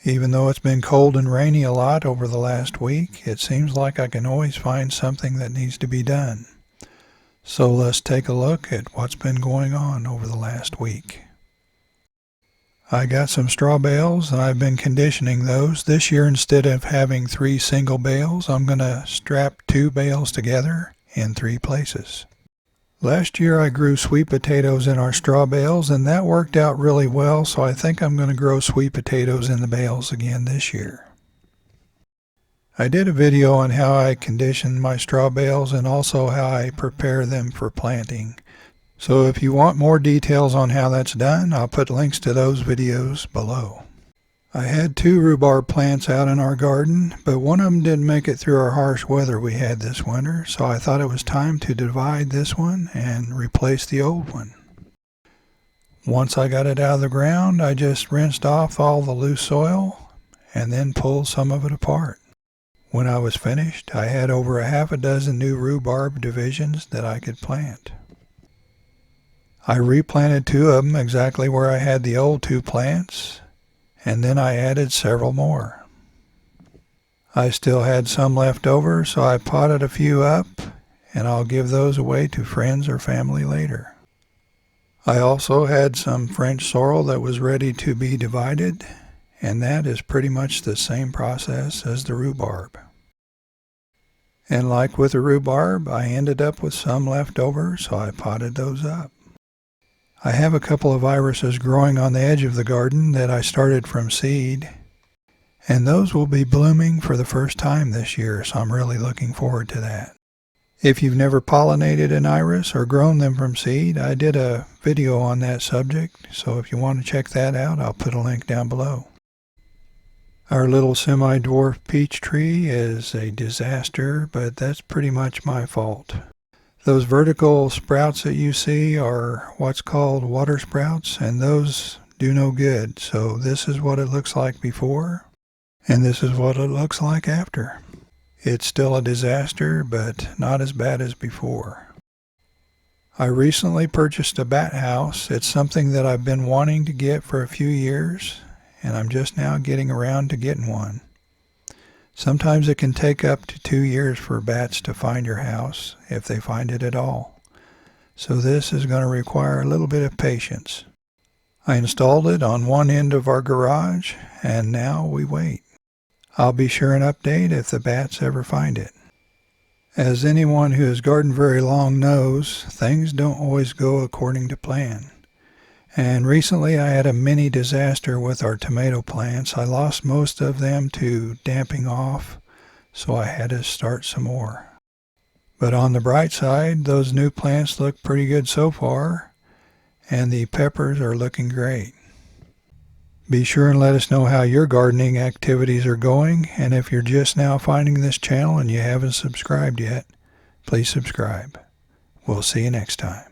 Even though it's been cold and rainy a lot over the last week, it seems like I can always find something that needs to be done. So let's take a look at what's been going on over the last week. I got some straw bales and I've been conditioning those. This year, instead of having 3 single bales, I'm going to strap 2 bales together in 3 places. Last year I grew sweet potatoes in our straw bales, and that worked out really well, so I think I'm going to grow sweet potatoes in the bales again this year. I did a video on how I condition my straw bales and also how I prepare them for planting. So if you want more details on how that's done, I'll put links to those videos below. I had 2 rhubarb plants out in our garden, but one of them didn't make it through our harsh weather we had this winter, so I thought it was time to divide this one and replace the old one. Once I got it out of the ground, I just rinsed off all the loose soil and then pulled some of it apart. When I was finished, I had over a half a dozen new rhubarb divisions that I could plant. I replanted 2 of them exactly where I had the old 2 plants, and then I added several more. I still had some left over, so I potted a few up, and I'll give those away to friends or family later. I also had some French sorrel that was ready to be divided, and that is pretty much the same process as the rhubarb. And like with the rhubarb, I ended up with some left over, so I potted those up. I have a couple of irises growing on the edge of the garden that I started from seed, and those will be blooming for the first time this year, so I'm really looking forward to that. If you've never pollinated an iris or grown them from seed, I did a video on that subject, so if you want to check that out, I'll put a link down below. Our little semi-dwarf peach tree is a disaster, but that's pretty much my fault. Those vertical sprouts that you see are what's called water sprouts, and those do no good. So this is what it looks like before, and this is what it looks like after. It's still a disaster, but not as bad as before. I recently purchased a bat house. It's something that I've been wanting to get for a few years, and I'm just now getting around to getting one. Sometimes it can take up to 2 years for bats to find your house, if they find it at all. So this is going to require a little bit of patience. I installed it on one end of our garage, and now we wait. I'll be sure and update if the bats ever find it. As anyone who has gardened very long knows, things don't always go according to plan. And recently I had a mini disaster with our tomato plants. I lost most of them to damping off, so I had to start some more. But on the bright side, those new plants look pretty good so far, and the peppers are looking great. Be sure and let us know how your gardening activities are going, and if you're just now finding this channel and you haven't subscribed yet, please subscribe. We'll see you next time.